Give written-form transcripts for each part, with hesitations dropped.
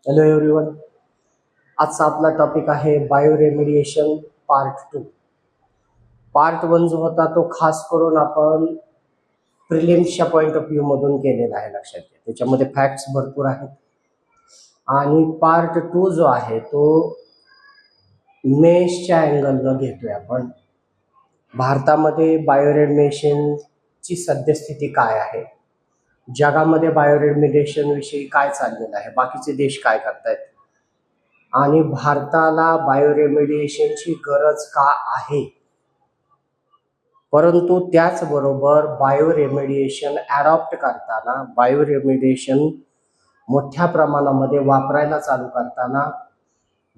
Hello everyone. आजचा आपला topic आहे बायोरेमिडिएशन पार्ट 2. पार्ट 1 जो होता तो खास करून आपण प्रिलिम्सच्या पॉइंट ऑफ व्ह्यू मधून केलेला आहे. लक्षात घ्या, त्याच्यामध्ये फॅक्ट्स भरपूर आहेत. आणि पार्ट 2 जो आहे तो मेशच्या अँगलनं घेतोय आपण. भारतामध्ये बायोरेमिडिएशनची सद्यस्थिती काय आहे, जगामध्ये बायोरेमिडिएशन विषयी काय चाललेलं आहे, बाकीचे देश काय करतायत, आणि भारताला बायोरेमिडिएशनची गरज का आहे. परंतु त्याचबरोबर बायोरेमिडिएशन ॲडॉप्ट करताना, बायोरेमिडिएशन मोठ्या प्रमाणामध्ये वापरायला चालू करताना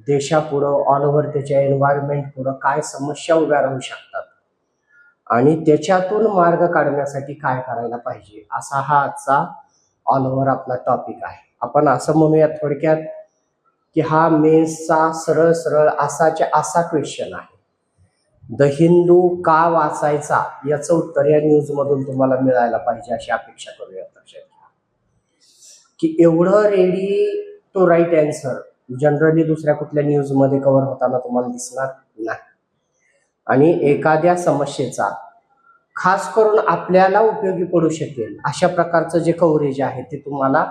देशापुढं, ऑल ओव्हर त्याच्या एन्व्हायरमेंट पुढं काय समस्या उभ्या राहू शकतात आणि त्याच्यातून मार्ग काढण्यासाठी काय करायला पाहिजे, असा हा आजचा ऑल ओव्हर आपला टॉपिक आहे. आपण असं म्हणूयात थोडक्यात की हा मेन्सचा सरळ सरळ असा क्वेश्चन आहे. द हिंदू का वाचायचा याचं उत्तर या न्यूज मधून तुम्हाला मिळायला पाहिजे अशी अपेक्षा करूया. लक्षात घ्या की एवढं ready to write answer generally दुसऱ्या कुठल्या न्यूज मध्ये कव्हर होताना तुम्हाला दिसणार नाही. आणि एखाद्या समस्येचा खास करून आपल्याला उपयोगी पडू शकेल अशा प्रकारचं जे कव्हरेज आहे ते तुम्हाला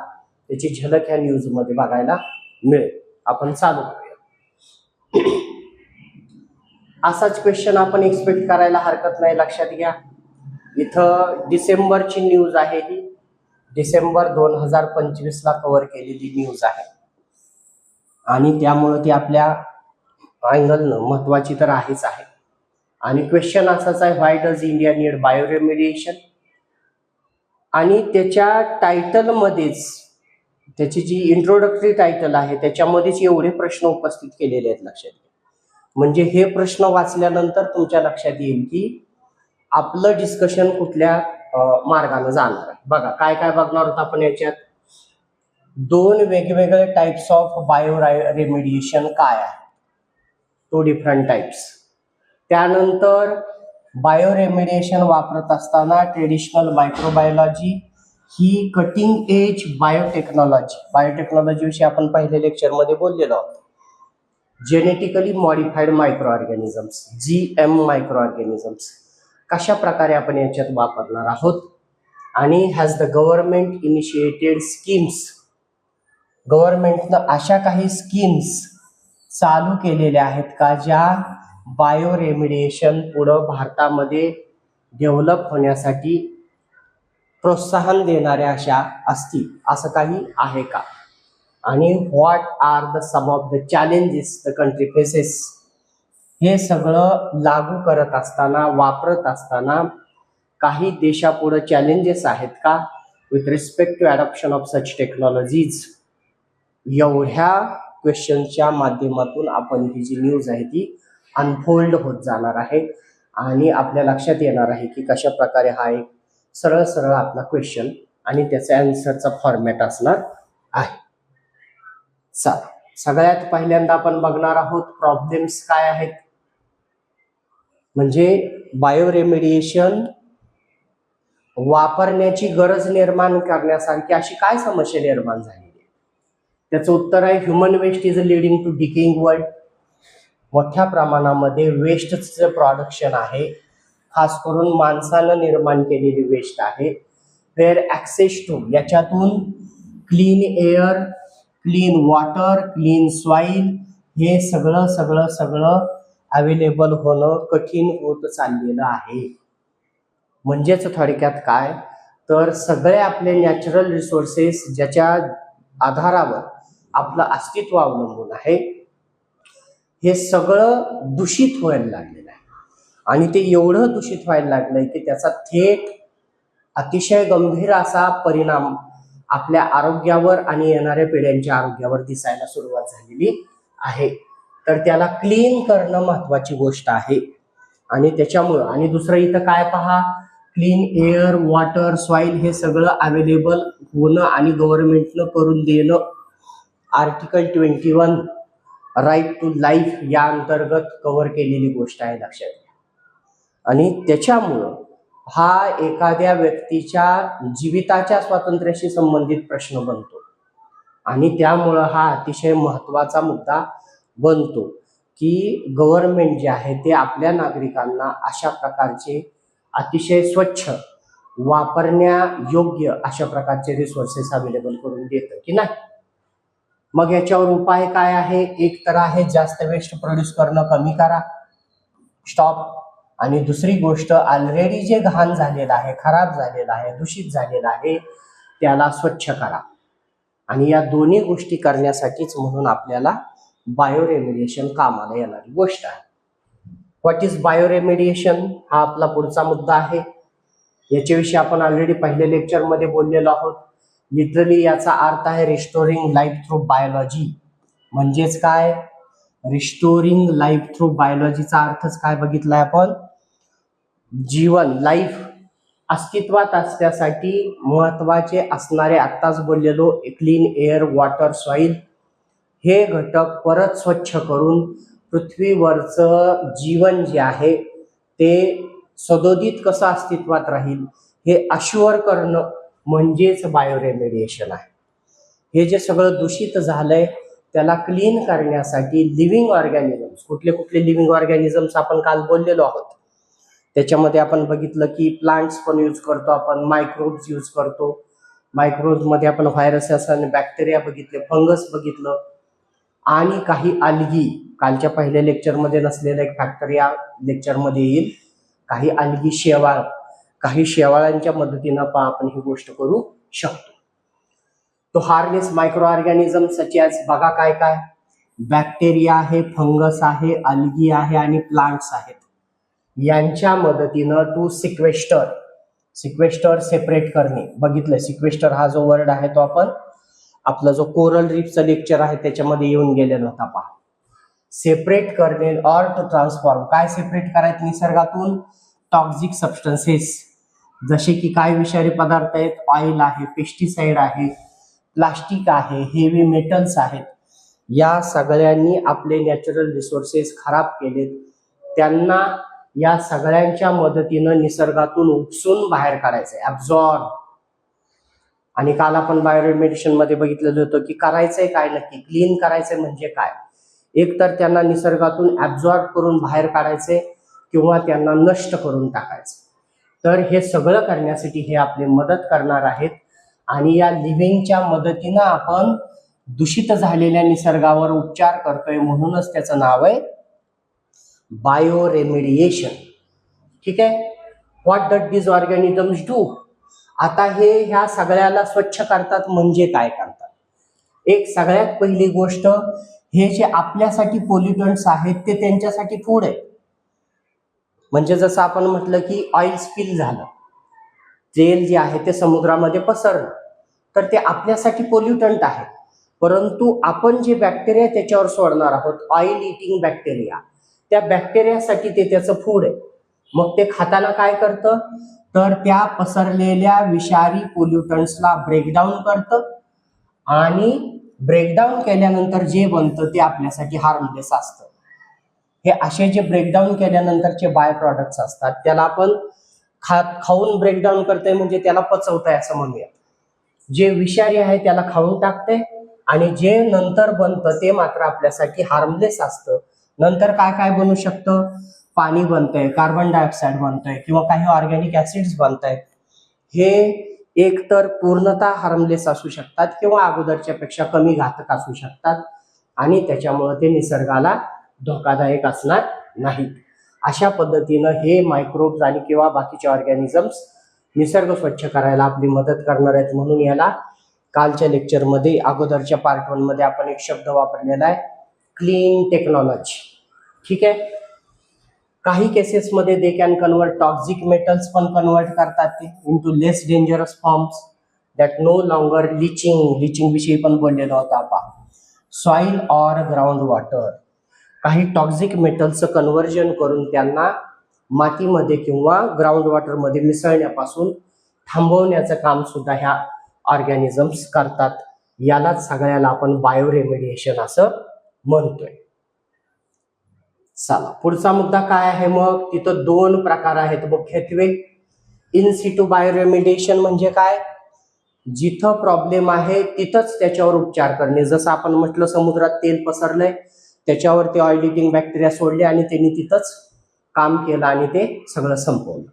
त्याची झलक ह्या न्यूज मध्ये बघायला मिळेल. आपण चालू करूया. असाच क्वेश्चन आपण एक्सपेक्ट करायला हरकत नाही. लक्षात घ्या, इथं डिसेंबरची न्यूज आहे. ही डिसेंबर 2025 ला कव्हर केलेली न्यूज आहे आणि त्यामुळे ती आपल्या अँगलनं महत्वाची तर आहेच आहे. आणि क्वेश्चन असाच आहे, why does India need bioremediation. आणि त्याच्या टायटल मध्येच, त्याची जी इंट्रोडक्टरी टायटल आहे त्याच्यामध्येच एवढे प्रश्न उपस्थित केलेले आहेत. लक्षात घ्या, म्हणजे हे प्रश्न वाचल्यानंतर तुमच्या लक्षात येईल की आपलं डिस्कशन कुठल्या मार्गाने जाणार आहे. बघा काय काय बघणार आहोत आपण याच्यात. 2 वेगवेगळे टाइप्स ऑफ बायोरेमिडिएशन काय आहे, 2 डिफरंट टाइप्स. त्यानंतर बायोरेमिडिएशन वापरत असताना ट्रेडिशनल मायक्रोबायोलॉजी ही कटिंग एज बायोटेक्नॉलॉजी विषयी आपण पहिल्या लेक्चरमध्ये बोललेलो आहोत. Genetically modified micro organisms, GM micro organisms कशा प्रकारे आपण याच्यात वापरणार आहोत. आणि has the government initiated schemes, गव्हर्नमेंटनं अशा काही स्कीम्स चालू केलेल्या आहेत का ज्या बायोरेमिडिएशन पुढं भारतामध्ये डेव्हलप होण्यासाठी प्रोत्साहन देणाऱ्या अशा असतील, असं काही आहे का. आणि what are the some of the challenges the country faces. हे सगळं लागू करत असताना, वापरत असताना काही देशापुढे चॅलेंजेस आहेत का with respect to adoption of such technologies. एवढ्या क्वेश्चनच्या माध्यमातून आपण ही जी न्यूज आहे ती अनफोल्ड होत जाणार आहे आणि आपल्या लक्षात येणार आहे की कशा प्रकारे हा एक सरळ सरळ आपला क्वेश्चन आणि त्याचा आन्सरचा फॉर्मॅट असणार आहे. सगळ्यात पहिल्यांदा आपण बघणार आहोत प्रॉब्लेम्स काय आहेत. म्हणजे बायोरेमिडिएशन वापरण्याची गरज निर्माण करण्यासारखी अशी काय समस्या निर्माण झालेली आहे. त्याचं उत्तर आहे human waste is a leading to decaying world. मोठ्या प्रमाणामध्ये वेस्टचं प्रोडक्शन आहे, खास करून माणसानं निर्माण केलेली वेस्ट आहे. वेअर ॲक्सेस टू, याच्यातून clean air, clean water, clean soil हे सगळं अवेलेबल होणं कठीण होत चाललेलं आहे. म्हणजेच थोडक्यात काय तर सगळे आपले नॅचरल रिसोर्सेस ज्याच्या आधारावर आपलं अस्तित्व अवलंबून आहे हे सगळं दूषित व्हायला लागलेलं आहे. आणि ते एवढं दूषित व्हायला लागलंय की त्याचा थेट अतिशय गंभीर असा परिणाम आपल्या आरोग्यावर आणि येणाऱ्या पिढ्यांच्या आरोग्यावर दिसायला सुरुवात झालेली आहे. तर त्याला क्लीन करणं महत्वाची गोष्ट आहे. आणि त्याच्यामुळं, आणि दुसरं इथं काय पहा, क्लीन एअर, वॉटर, सॉइल हे सगळं अवेलेबल होणं आणि गव्हर्नमेंटनं करून देणं आर्टिकल 21 राईट टू लाईफ या अंतर्गत कव्हर केलेली गोष्ट आहे. लक्षात घ्या. आणि त्याच्यामुळं हा एखाद्या व्यक्तीच्या जीविताच्या स्वातंत्र्याशी संबंधित प्रश्न बनतो. आणि त्यामुळं हा अतिशय महत्त्वाचा मुद्दा बनतो की गव्हर्नमेंट जे आहे ते आपल्या नागरिकांना अशा प्रकारचे अतिशय स्वच्छ वापरण्यायोग्य अशा प्रकारचे रिसोर्सेस अवेलेबल करून देतं की नाही. मग याच्यावर उपाय काय आहे? एक तर आहे जास्त वेस्ट प्रोड्यूस करणं कमी करा, स्टॉप. आणि दुसरी गोष्ट, ऑलरेडी जे घाण झालेलं आहे, खराब झालेलं आहे, दूषित झालेलं आहे, त्याला स्वच्छ करा. आणि या दोन्ही गोष्टी करण्यासाठीच म्हणून आपल्याला बायोरेमिडिएशन कामाला येणारी गोष्ट आहे. व्हॉट इज बायोरेमिडिएशन हा आपला पुढचा मुद्दा आहे. याच्याविषयी आपण ऑलरेडी पहिल्या लेक्चरमध्ये बोललेलो आहोत. लिटरली याचा अर्थ आहे रिस्टोरिंग लाईफ थ्रू बायोलॉजी. म्हणजेच काय? रिस्टोरिंग लाईफ थ्रू बायोलॉजीचा अर्थच काय बघितलाय आपण? जीवन, लाईफ अस्तित्वात असण्यासाठी महत्वाचे असणारे आत्ताच बोललेलो क्लीन एअर, वॉटर, सॉइल हे घटक परत स्वच्छ करून पृथ्वीवरचं जीवन जे आहे ते सदोदित कसं अस्तित्वात राहील हे अश्युअर करणं म्हणजेच बायोरेमिडिएशन आहे. हे जे सगळं दूषित झालंय त्याला क्लीन करण्यासाठी लिव्हिंग ऑर्गॅनिझम्स, कुठले कुठले लिव्हिंग ऑर्गॅनिझम्स आपण काल बोललेलो आहोत. त्याच्यामध्ये आपण बघितलं की प्लांट्स पण यूज करतो आपण, मायक्रोब्स यूज करतो. मायक्रोब्स मध्ये आपण व्हायरसेस आणि बॅक्टेरिया बघितले, फंगस बघितलं आणि काही अल्गी. कालच्या पहिल्या लेक्चरमध्ये नसलेलं एक फॅक्टर या लेक्चरमध्ये येईल. काही अल्गी, शेवाळ, काही शेवाळांच्या मदतीनं आपण ही गोष्ट करू शकतो. तो harness micro organism such as बघा काय काय, बॅक्टेरिया आहे, फंगस आहे, अल्गी आहे आणि प्लांट्स आहेत. यांच्या मदतीनं टू सिक्वेस्टर सेपरेट करणे बघितलं. सिक्वेस्टर हा जो वर्ड आहे तो आपण आपला जो कोरल रीफचं लेक्चर आहे त्याच्यामध्ये येऊन गेलेला होता पहा. सेपरेट करणे ऑर टू ट्रान्सफॉर्म. काय सेपरेट करायचं? निसर्गातून टॉक्सिक सबस्टन्सेस जसे की काय विषारी पदार्थ आहेत, ऑइल आहे, पेस्टिसाइड आहे, प्लास्टिक आहे, हेवी मेटल्स आहेत. या सगळ्यांनी आपले नॅचरल रिसोर्सेस खराब केलेत. त्यांना या सगळ्यांच्या मदतीनं निसर्गातून उपसून बाहेर काढायचंय, ऍब्झॉर्ब. आणि काल आपण बायोरेमिडिएशन मध्ये बघितलेलं होतं की करायचंय काय नक्की, क्लीन करायचंय म्हणजे काय? एक तर त्यांना निसर्गातून ऍब्झॉर्ब करून बाहेर काढायचे किंवा त्यांना नष्ट करून टाकायचे. तर हे सगळं करण्यासाठी हे आपली मदत करणार आहेत. आणि या लिव्हिंगच्या मदतीनं आपण दूषित झालेल्या निसर्गावर उपचार करतोय, म्हणूनच त्याचं नाव आहे बायोरेमिडिएशन. ठीक आहे. What dot this organisms do? आता हे ह्या सगळ्याला स्वच्छ करतात म्हणजे काय करतात? एक सगळ्यात पहिली गोष्ट, हे जे आपल्यासाठी पोल्युटंट्स आहेत ते त्यांच्यासाठी फूड आहे. म्हणजे जसं आपण म्हटलं की ऑइल स्पिल झालं, तेल जे आहे ते समुद्रामध्ये पसरलं, तर ते आपल्यासाठी पोल्युटंट आहे. परंतु आपण जे बॅक्टेरिया त्याच्यावर सोडणार आहोत, ऑइल इटिंग बॅक्टेरिया, त्या बॅक्टेरियासाठी ते त्याचं फूड आहे. मग ते खाताना काय करतं? तर त्या पसरलेल्या विषारी पोल्युटंट्सला ब्रेकडाऊन करतं आणि ब्रेकडाऊन केल्यानंतर जे बनतं ते आपल्यासाठी हार्मलेस असतं. हे असे जे ब्रेकडाऊन केल्यानंतरचे बाय प्रॉडक्ट्स असतात त्याला आपण खाऊन ब्रेकडाऊन करतोय म्हणजे त्याला पचवतंय असं म्हणूया. जे विषारी आहे त्याला खाऊन टाकते आणि जे नंतर बनतं ते मात्र आपल्यासाठी हार्मलेस असतं. नंतर काय काय बनू शकतं? पाणी बनतंय, कार्बन डायऑक्साईड बनतंय किंवा काही ऑर्गॅनिक ऍसिड्स बनतायत. हे एक तर पूर्णतः हार्मलेस असू शकतात किंवा अगोदरच्या पेक्षा कमी घातक असू शकतात आणि त्याच्यामुळे ते निसर्गाला धोकादायक असणार नाहीत. अशा पद्धतीनं हे मायक्रोब्स आणि किंवा बाकीचे ऑर्गॅनिझम्स निसर्ग स्वच्छ करायला आपली मदत करणार आहेत. म्हणून याला कालच्या लेक्चरमध्ये अगोदरच्या पार्ट 1 मध्ये आपण एक शब्द वापरलेला आहे, क्लीन टेक्नॉलॉजी. ठीक आहे. काही केसेसमध्ये they can convert toxic metals पण कन्वर्ट करतात ते into less dangerous forms that no longer leaching विषयी पण बोललेलो होता आपण. सॉइल ऑर ग्राउंड वॉटर, काही टॉक्सिक मेटलचं कन्व्हर्जन करून त्यांना मातीमध्ये किंवा ग्राउंड वॉटरमध्ये मिसळण्यापासून थांबवण्याचं काम सुद्धा ह्या ऑर्गॅनिझम्स करतात. यालाच सगळ्याला आपण बायोरेमिडिएशन असं म्हणतोय. चला पुढचा मुद्दा काय आहे? मग तिथं 2 प्रकार आहेत मुख्यत्वे. इन सिटू बायोरेमिडिएशन म्हणजे काय? जिथं प्रॉब्लेम आहे तिथंच त्याच्यावर उपचार करणे. जसं आपण म्हटलं समुद्रात तेल पसरलंय, त्याच्यावर ते ऑइल इटिंग बॅक्टेरिया सोडले आणि त्यांनी तिथंच काम केलं आणि ते सगळं संपवलं,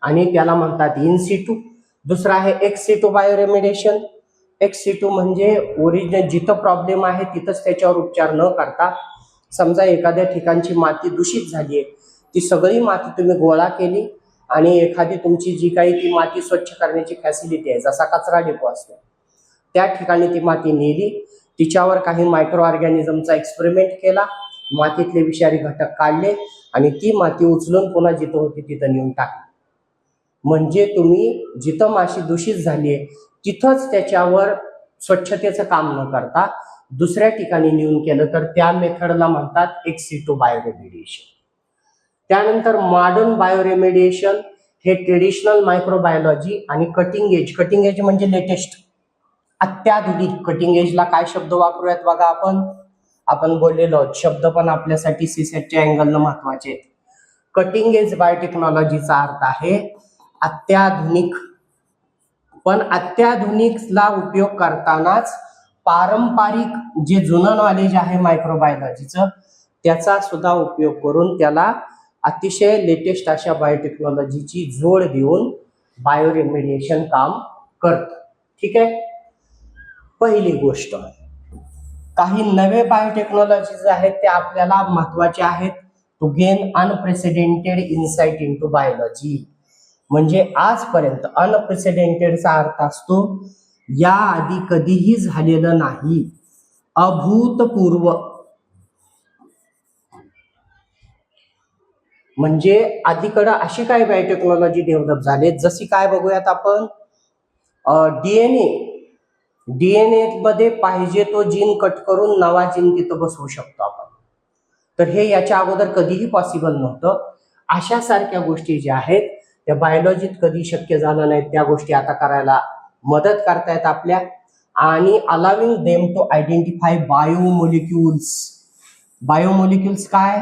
आणि त्याला म्हणतात इन सिटू. दुसरा आहे ex situ bioremediation. Ex situ म्हणजे ओरिजिनल जिथं प्रॉब्लेम आहे तिथंच त्याच्यावर उपचार न करता, समजा एखाद्या ठिकाणची माती दूषित झाली आहे, ती सगळी माती तुम्ही गोळा केली आणि एखादी तुमची जी काही ती माती स्वच्छ करण्याची फॅसिलिटी आहे, जसा कचरा डेपो असतो, त्या ठिकाणी ती माती नेली, तिच्यावर काही मायक्रो ऑर्गॅनिझमचा एक्सपेरिमेंट केला, मातीतले विषारी घटक काढले आणि ती माती उचलून पुन्हा जिथं होती तिथं नेऊन टाकली. म्हणजे तुम्ही जिथं माशी दूषित झाली आहे तिथंच त्याच्यावर स्वच्छतेचं काम न करता दुसऱ्या ठिकाणी नेऊन केलं तर त्या मेथडला म्हणतात एक्स सिटू बायोरेमेडिएशन. त्यानंतर मॉडर्न बायोरेमेडिएशन हे ट्रेडिशनल मायक्रोबायोलॉजी आणि कटिंग एज. कटिंग एज म्हणजे लेटेस्ट, अत्याधुनिक. कटिंग एजला काय शब्द वापरूयात बघा, आपण बोललेलो शब्द पण आपल्यासाठी सीसेटच्या अँगलनं महत्वाचे आहेत. कटिंग एज बायोटेक्नॉलॉजीचा अर्थ आहे अत्याधुनिक. पण अत्याधुनिकला उपयोग करतानाच पारंपरिक जे जुनं नॉलेज आहे मायक्रोबायोलॉजीचं त्याचा सुद्धा उपयोग करून त्याला अतिशय लेटेस्ट अशा बायोटेक्नॉलॉजीची जोड देऊन बायोरेमेडिएशन काम करतं. ठीक आहे. पहिली गोष्ट, काही नवे बायोटेक्नॉलॉजीज आहेत ते आपल्याला महत्वाचे आहेत to gain unprecedented insight into biology. म्हणजे आजपर्यंत अनप्रेसिडेंटेडचा अर्थ असतो या आधी कधीही झालेलं नाही, अभूतपूर्व. म्हणजे आधीकडं अशी काय बायोटेक्नॉलॉजी डेव्हलप झाले, जशी काय बघूयात आपण. डीएनए मध्ये पाहिजे तो जीन कट करून नवा जीन तिथं बसवू शकतो आपण. तर हे याच्या अगोदर कधीही पॉसिबल नव्हतं. अशा सारख्या गोष्टी ज्या आहेत त्या बायोलॉजीत कधी शक्य झालं नाही, त्या गोष्टी आता करायला मदत करतायत आपल्या. आणि अलाविंग देम टू आयडेंटिफाय बायोमोलिक्युल्स. बायोमोलिक्युल्स काय,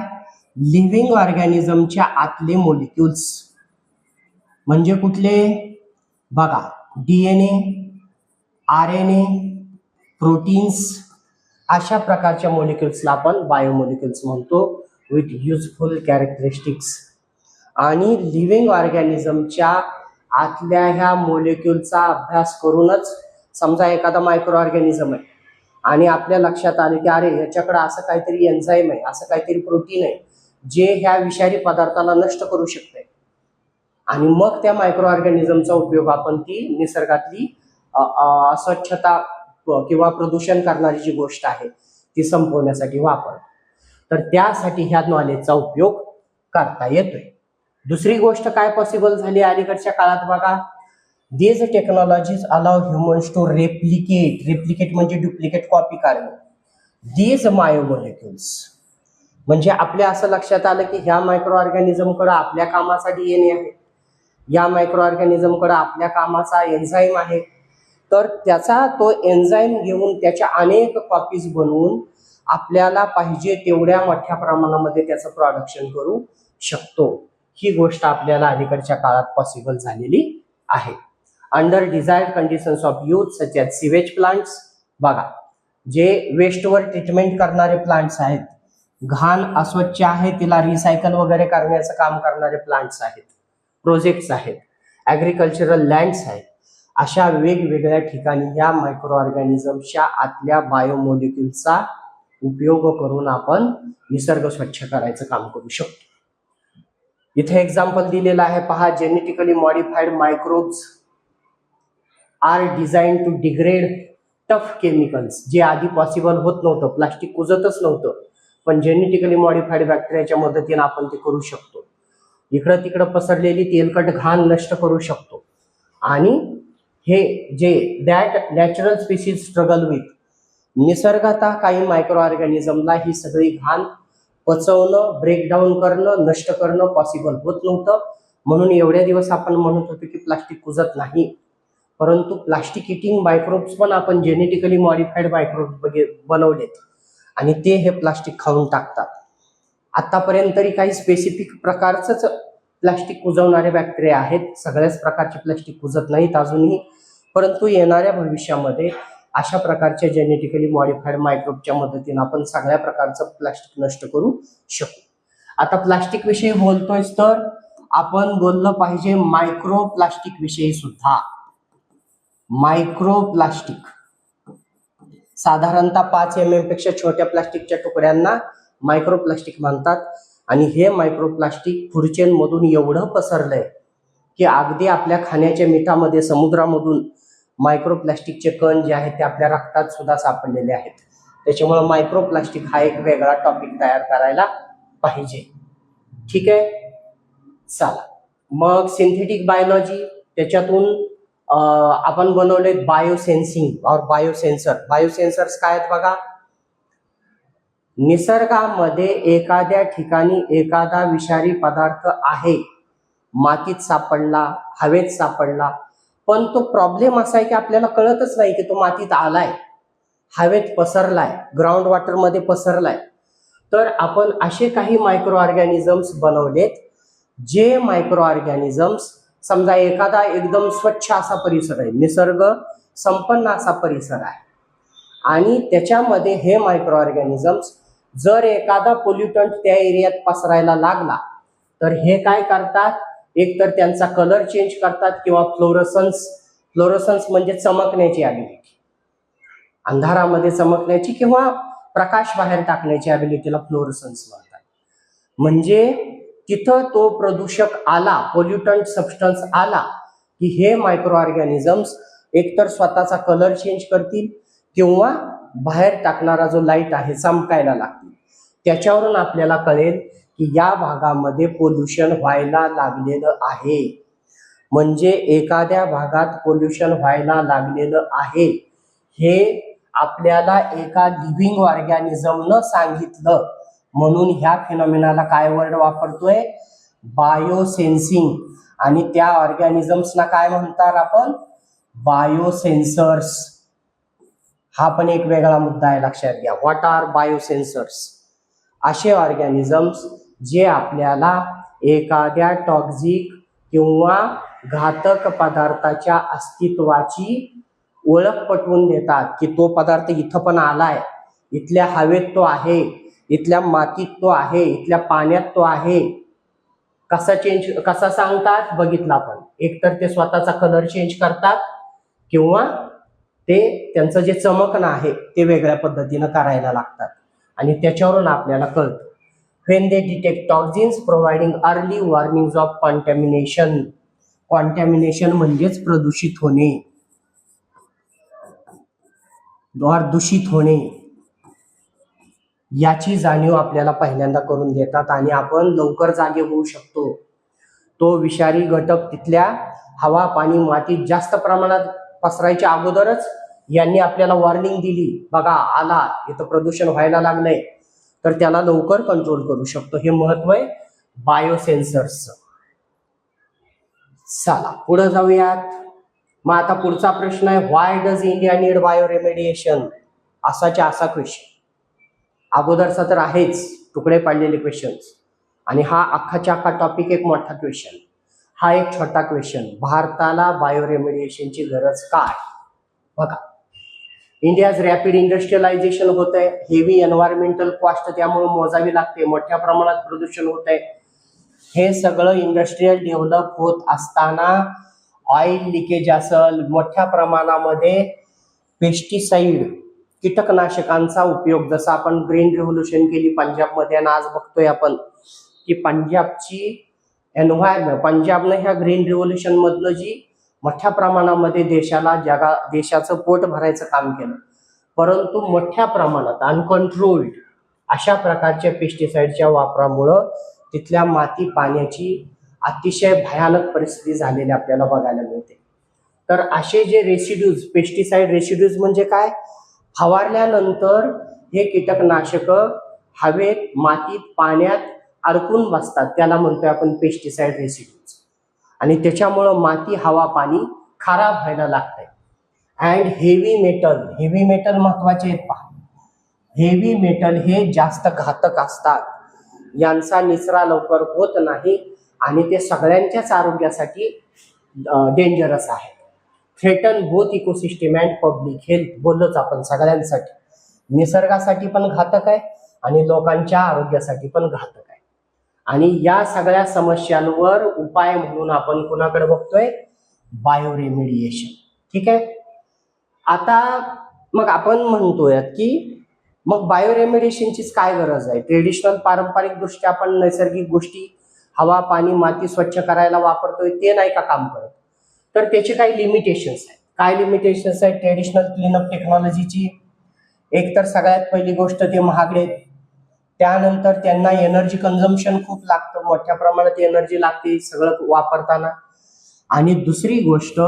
लिव्हिंग ऑर्गॅनिझमच्या आतले मोलिक्युल्स. म्हणजे कुठले बघा, डीएनए, आरएनए, प्रोटीन्स, अशा प्रकारच्या मोलिक्युल्सला आपण बायोमोलिक्युल्स म्हणतो विथ युजफुल कॅरेक्टरिस्टिक्स. आणि लिव्हिंग ऑर्गॅनिझमच्या आतल्या ह्या मोलिक्युलचा अभ्यास करूनच, समजा एखादा मायक्रो ऑर्गॅनिझम आहे आणि आपल्या लक्षात आले की अरे ह्याच्याकडे असं काहीतरी एन्झाईम आहे, असं काहीतरी प्रोटीन आहे जे ह्या विषारी पदार्थाला नष्ट करू शकते, आणि मग त्या मायक्रो ऑर्गॅनिझमचा उपयोग आपण ती निसर्गातली अस्वच्छता किंवा प्रदूषण करणारी जी गोष्ट आहे ती संपवण्यासाठी वापरतो. तर त्यासाठी ह्या नॉलेजचा उपयोग करता येतोय. दुसरी गोष्ट काय पॉसिबल झाली अलीकडच्या काळात बघा, these technologies allow humans to replicate म्हणजे डुप्लिकेट, कॉपी करणे दीज बायोमोलिक्युल्स. म्हणजे आपल्या असं लक्षात आलं की ह्या मायक्रो ऑर्गॅनिझमकडे आपल्या कामाचा डीएनए आहे, या मायक्रो ऑर्गॅनिझमकडे आपल्या कामाचा एन्झाईम आहे, तर त्याचा तो एन्झाईम घेऊन त्याच्या अनेक कॉपीज बनवून आपल्याला पाहिजे तेवढ्या मोठ्या प्रमाणामध्ये त्याचं प्रोडक्शन करू शकतो. ही गोष्ट आपल्याला अलीकडच्या काळात पॉसिबल झालेली आहे. Under desired conditions of use such as sewage plants. बघा, जे वेस्टवर ट्रीटमेंट करणारे प्लांट्स आहेत, घाण अस्वच्छ आहे तिला रिसायकल वगैरे करण्याचं काम करणारे प्लांट्स आहेत, प्रोजेक्ट्स आहेत, ॲग्रिकल्चरल लँड्स आहेत, अशा वेगवेगळ्या ठिकाणी या मायक्रो ऑर्गॅनिझमच्या आतल्या बायोमोलिक्युलचा उपयोग करून आपण निसर्ग स्वच्छ करायचं काम करू शकतो. इथे एक्झाम्पल दिलेलं आहे पहा, genetically modified microbes are designed to degrade tough chemicals. जे आधी पॉसिबल होत नव्हतं, प्लास्टिक कुजतच नव्हतं, पण जेनेटिकली मॉडिफाईड बॅक्टेरियाच्या मदतीने आपण ते करू शकतो. इकडं तिकडं पसरलेली तेलकट घाण नष्ट करू शकतो. आणि हे जे that natural species struggle with, निसर्गात काही मायक्रो ऑर्गॅनिझमला ही सगळी घाण पचवणं, ब्रेकडाऊन करणं, नष्ट करणं पॉसिबल होत नव्हतं. म्हणून एवढ्या दिवस आपण म्हणत होतो की प्लास्टिक कुजत नाही, परंतु प्लास्टिक इटिंग मायक्रोब्स पण आपण जेनेटिकली मॉडिफाईड मायक्रोब्स बनवलेत आणि ते हे प्लास्टिक खाऊन टाकतात. आतापर्यंत तरी काही स्पेसिफिक प्रकारचंच प्लास्टिक कुजवणारे बॅक्टेरिया आहेत, सगळ्याच प्रकारचे प्लास्टिक कुजत नाहीत अजूनही, परंतु येणाऱ्या भविष्यामध्ये अशा प्रकारच्या जेनेटिकली मॉडिफाईड मायक्रोबच्या मदतीने आपण सगळ्या प्रकारचं प्लास्टिक नष्ट करू शकू. आता प्लास्टिक विषयी बोलतोय तर आपण बोललं पाहिजे मायक्रो प्लास्टिक विषयी सुद्धा. मायक्रो प्लास्टिक साधारणतः 5 mm पेक्षा छोट्या प्लास्टिकच्या तुकड्यांना मायक्रो प्लास्टिक म्हणतात. आणि हे मायक्रो प्लास्टिक फूड चेन मधून एवढं पसरलंय की अगदी आपल्या खाण्याच्या मिठामध्ये समुद्रामधून मायक्रो प्लास्टिकचे कण जे आहेत ते आपल्या रक्तात सुद्धा सापडलेले आहेत. त्याच्यामुळे मायक्रो प्लास्टिक हा एक वेगळा टॉपिक तयार करायला पाहिजे. ठीक आहे, चला मग सिंथेटिक बायोलॉजी, त्याच्यातून आपण बनवले बायोसेन्सिंग और बायोसेन्सर. बायोसेन्सर्स काय आहेत बघा. निसर्गामध्ये एखाद्या ठिकाणी एखादा विषारी पदार्थ आहे, मातीत सापडला, हवेत सापडला, पण तो प्रॉब्लेम असा आहे की आपल्याला कळतच नाही की तो मातीत आलाय, हवेत पसरलाय, ग्राउंड वॉटर मध्ये पसरलाय. तर आपण असे काही मायक्रो ऑर्गॅनिझम्स बनवलेत जे मायक्रो ऑर्गॅनिझम्स, समजा एखादा एकदम स्वच्छ असा परिसर आहे, निसर्ग संपन्न असा परिसर आहे, आणि त्याच्यामध्ये हे मायक्रो ऑर्गॅनिझम्स जर एखादा पोल्युटंट त्या एरियात पसरायला लागला तर हे काय करतात, एक तर त्यांचा कलर चेंज करतात किंवा फ्लोरोसन्स म्हणजे चमकण्याची ॲबिलिटी, अंधारामध्ये चमकण्याची किंवा प्रकाश बाहेर टाकण्याची ॲबिलिटीला फ्लोरोसन्स म्हणतात. म्हणजे तिथं तो प्रदूषक आला, पोल्युटंट सबस्टन्स आला की हे मायक्रो ऑर्गॅनिझम्स एकतर स्वतःचा कलर चेंज करतील किंवा बाहेर टाकणारा जो लाईट आहे चमकायला लागतील. त्याच्यावरून आपल्याला कळेल की या भागामध्ये पोल्युशन व्हायला लागलेलं आहे. म्हणजे एखाद्या भागात पोल्युशन व्हायला लागलेलं आहे हे आपल्याला एका लिव्हिंग ऑर्गॅनिझमनं सांगितलं, म्हणून ह्या फिनॉमिनाला काय वर्ड वापरतोय, बायोसेन्सिंग. आणि त्या ऑर्गॅनिझम्सना काय म्हणतात आपण, बायोसेन्सर्स. हा पण एक वेगळा मुद्दा आहे, लक्षात घ्या. What are biosensors? असे ऑर्गॅनिझम्स जे आपल्याला एखाद्या टॉक्झिक किंवा घातक पदार्थाच्या अस्तित्वाची ओळख पटवून देतात की तो पदार्थ इथं पण आलाय, इथल्या हवेत तो आहे, इथल्या मातीत तो आहे, इथल्या पाण्यात तो आहे. कसा सांगतात बघितलं आपण. एकतर ते स्वतःचा कलर चेंज करतात किंवा ते त्यांचं जे चमकणं आहे ते वेगळ्या पद्धतीनं करायला लागतात. आणि त्याच्यावरून आपल्याला कळतं. when they detect toxins providing early warnings of contamination. Contamination म्हणजेच प्रदूषित होणे द्वार दूषित होणे याची जाणीव आपल्याला पहिल्यांदा करून देतात आणि आपण लवकर जागे होऊ शकतो. तो विषारी घटक तिथल्या हवा, पाणी, मातीत जास्त प्रमाणात पसरायच्या अगोदरच यांनी आपल्याला वॉर्निंग दिली, बघा आला, इथं प्रदूषण व्हायला लागलंय, तर त्याला लवकर कंट्रोल करू शकतो. हे महत्व आहे बायोसेन्सर्सचं. चला पुढे जाऊयात. मग आता पुढचा प्रश्न आहे, why does India need bio remediation? असाच्या असा क्वेश्चन. अगोदरचा तर आहेच, तुकडे पाडलेले क्वेश्चन्स, आणि हा अख्खाच्या अख्खा टॉपिक एक मोठा क्वेश्चन, हा एक छोटा क्वेश्चन. भारताला बायो रेमेडिएशनची गरज काय? बघा, इंडियाज रॅपिड इंडस्ट्रियलायझेशन होत आहे, हेवी एन्व्हायरमेंटल कॉस्ट त्यामुळे मोजावी लागते, मोठ्या प्रमाणात प्रदूषण होत आहे. हे सगळं इंडस्ट्रियल डेव्हलप होत असताना ऑइल लिकेज असेल, मोठ्या प्रमाणामध्ये पेस्टिसाइड कीटकनाशकांचा उपयोग, जसं आपण ग्रीन रिव्होल्युशन केली पंजाबमध्ये, आणि आज बघतोय आपण की पंजाबची एन्व्हायरमेंट, पंजाबनं ह्या ग्रीन रिव्होल्युशन मधलं जी मोठ्या प्रमाणामध्ये देशाचं पोट भरायचं काम केलं, परंतु मोठ्या प्रमाणात अनकंट्रोल्ड अशा प्रकारच्या पेस्टिसाइडच्या वापरामुळं तिथल्या माती पाण्याची अतिशय भयानक परिस्थिती झालेली आपल्याला बघायला मिळते. तर असे जे रेसिड्यूज, पेस्टिसाइड रेसिड्यूज म्हणजे काय, फवारल्यानंतर हे कीटकनाशक हवेत, मातीत, पाण्यात अडकून बसतात, त्याला म्हणतोय आपण पेस्टिसाइड रेसिड्यूज. आणि त्याच्यामुळं माती, हवा, पाणी खराब व्हायला लागतंय. अँड हेवी मेटल महत्वाचे आहेत पहा. हेवी मेटल हे जास्त घातक असतात, यांचा निचरा लवकर होत नाही आणि ते सगळ्यांच्याच आरोग्यासाठी डेंजरस आहे. Threaten both ecosystem and public health. बोललोच आपण सगळ्यांसाठी, निसर्गासाठी पण घातक आहे आणि लोकांच्या आरोग्यासाठी पण घातक आहे. आणि या सगळ्या समस्यांवर उपाय म्हणून आपण कुणाकडे बघतोय? बायोरेमिडिएशन. ठीक आहे. आता मग आपण म्हणतोय की मग बायोरेमिडिएशनचीच काय गरज आहे? ट्रेडिशनल पारंपरिक दृष्ट्या आपण नैसर्गिक गोष्टी हवा, पाणी, माती स्वच्छ करायला वापरतोय, ते नाही का काम करत? तर त्याचे काही लिमिटेशन्स आहेत. काय लिमिटेशन्स आहेत ट्रेडिशनल क्लीनअप टेक्नॉलॉजीची? एक तर सगळ्यात पहिली गोष्ट ते महागडे आहेत. त्यानंतर त्यांना एनर्जी कन्झम्पशन खूप लागतं, मोठ्या प्रमाणात एनर्जी लागते सगळं वापरताना. आणि दुसरी गोष्ट,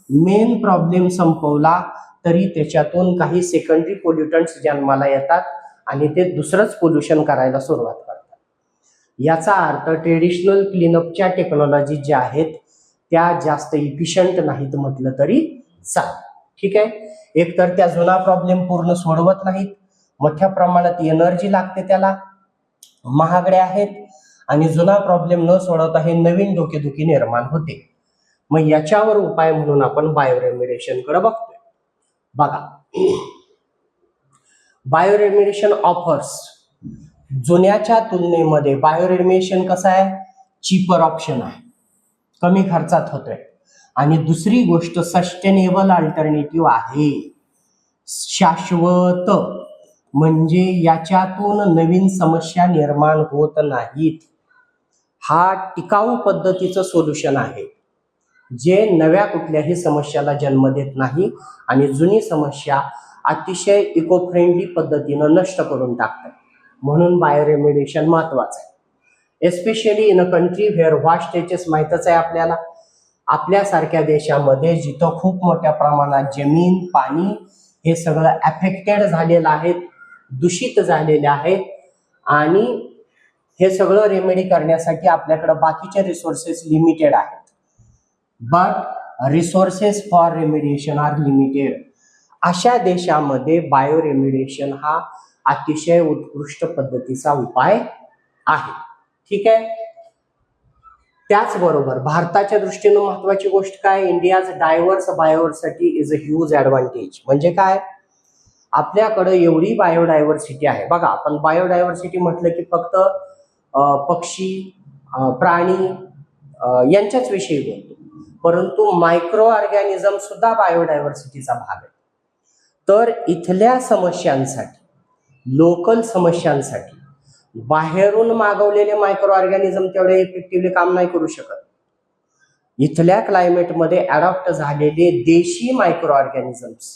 मेन प्रॉब्लेम संपवला तरी त्याच्यातून काही सेकंडरी पोल्युटंट्स जन्माला येतात आणि ते दुसरंच पोल्युशन करायला सुरुवात करतात. याचा अर्थ ट्रेडिशनल क्लीनअपच्या टेक्नॉलॉजी ज्या आहेत त्या जास्त इफिशियंट नाहीत म्हटलं तरी चालेल. ठीक आहे. एक तर त्या जुना प्रॉब्लेम पूर्ण सोडवत नाहीत, मोठ्या प्रमाणात एनर्जी लागते त्याला, महागड्या आहेत आणि जुना प्रॉब्लेम न सोडवता हे नवीन डोकेदुखी निर्माण होते. मग याच्यावर उपाय म्हणून आपण बायोरेमिडिएशन कडे बघतोय. बघा, बायोरेमिडिएशन ऑफर्स, जुन्याच्या तुलनेमध्ये बायोरेमिडिएशन कसं आहे? चीपर ऑप्शन आहे, कमी खर्चात होतोय. आणि दुसरी गोष्ट, सस्टेनेबल अल्टरनेटिव्ह आहे, शाश्वत, म्हणजे याच्यातून नवीन समस्या निर्माण होत नाहीत. हा टिकाऊ पद्धतीचं सोल्युशन आहे जे नव्या कुठल्याही समस्याला जन्म देत नाही आणि जुनी समस्या अतिशय इको फ्रेंडली पद्धतीनं नष्ट करून टाकतात. म्हणून बायोरेमिडिएशन महत्वाचं आहे, especially in a country where vast stretches. माहीतच आहे आपल्याला, आपल्यासारख्या देशामध्ये जिथं खूप मोठ्या प्रमाणात जमीन, पाणी हे सगळं अफेक्टेड झालेलं आहे, दूषित झालेले आहेत. आणि हे सगळं रेमेडी करण्यासाठी आपल्याकडे बाकीचे रिसोर्सेस लिमिटेड आहेत. But resources for remediation are limited. अशा देशामध्ये बायोरेमिडिएशन हा अतिशय उत्कृष्ट पद्धतीचा उपाय आहे. ठीक आहे. त्याचबरोबर भारताच्या दृष्टीने महत्वाची गोष्ट काय? India's diverse biodiversity is a huge advantage. म्हणजे काय? आपल्याकडे एवढी बायोडायव्हर्सिटी आहे. बघा, आपण बायोडायव्हर्सिटी म्हटलं की फक्त पक्षी, प्राणी यांच्याच विषयी बोलतो, परंतु मायक्रो ऑर्गॅनिझम सुद्धा बायोडायव्हर्सिटीचा भाग आहे. तर इथल्या समस्यांसाठी, लोकल समस्यांसाठी बाहेरून मागवलेले मायक्रो ऑर्गॅनिझम तेवढे इफेक्टिव्हली काम नाही करू शकत. इथल्या क्लायमेटमध्ये अडॉप्ट झालेले देशी micro organisms,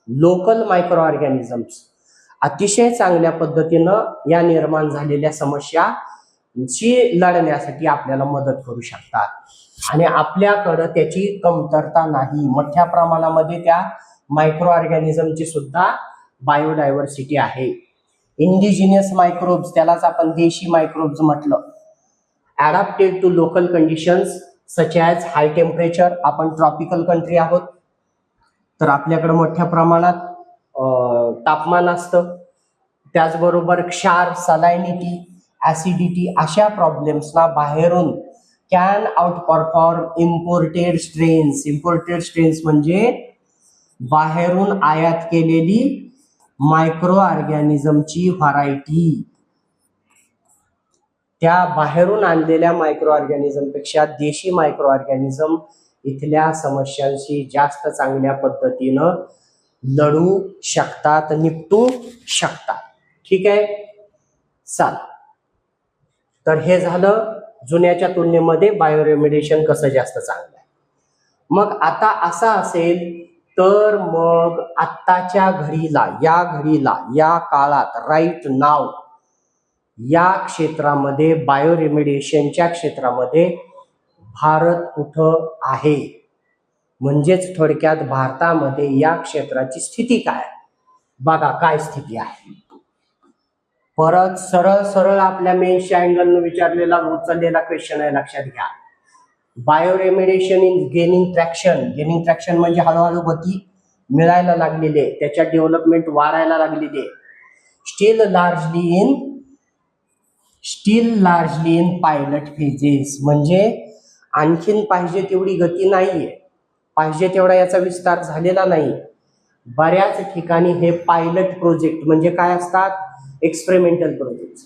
local micro organisms अतिशय चांगल्या पद्धतीनं या निर्माण झालेल्या समस्याशी लढण्यासाठी आपल्याला मदत करू शकतात. आणि आपल्याकडं त्याची कमतरता नाही. मोठ्या प्रमाणामध्ये त्या मायक्रो ऑर्गॅनिझमची सुद्धा बायोडायव्हर्सिटी आहे. इंडिजिनियस मायक्रोब्स, त्यालाच आपण देशी मायक्रोब्स म्हटलं, adapted to local conditions such as high temperature. आपण ट्रॉपिकल कंट्री आहोत, तर आपल्याकडे मोठ्या प्रमाणात तापमान असतं. त्याचबरोबर क्षार, सलायनिटी, ऍसिडिटी अशा प्रॉब्लेम्सना बाहेरून can out perform imported strains. Imported strains म्हणजे बाहेरून आयात केलेली मायक्रो ऑर्गॅनिझमची व्हरायटी. त्या बाहेरून आणलेल्या मायक्रो ऑर्गॅनिझम पेक्षा देशी मायक्रो ऑर्गॅनिझम इथल्या समस्यांशी जास्त चांगल्या पद्धतीनं लढू शकतात, निपटू शकतात. ठीक आहे. चाल, तर हे झालं जुन्याच्या तुलनेमध्ये बायोरेमिडिएशन कसं जास्त चांगलं आहे. मग आता असं असेल तर मग आत्ताच्या घडीला, या काळात, राईट नाव, या क्षेत्रामध्ये बायोरेमिडिएशनच्या क्षेत्रामध्ये भारत कुठं आहे? म्हणजेच थोडक्यात भारतामध्ये या क्षेत्राची स्थिती काय? बघा काय स्थिती आहे. परत सरळ सरळ आपल्या मेन्सच्या अँगलनं विचारलेला उचललेला क्वेश्चन आहे, लक्षात घ्या. Bioremediation in gaining traction. Gaining traction म्हणजे हळूहळू गती मिळायला लागलेली, त्याच्या डेव्हलपमेंट वाढायला लागलेली. Steel largely in pilot phases, म्हणजे आणखीन पाहिजे तेवढी गती नाहीये, पाहिजे तेवढा याचा विस्तार झालेला नाही. बऱ्याच ठिकाणी हे पायलट प्रोजेक्ट म्हणजे काय असतात, एक्सपेरिमेंटल प्रोजेक्ट.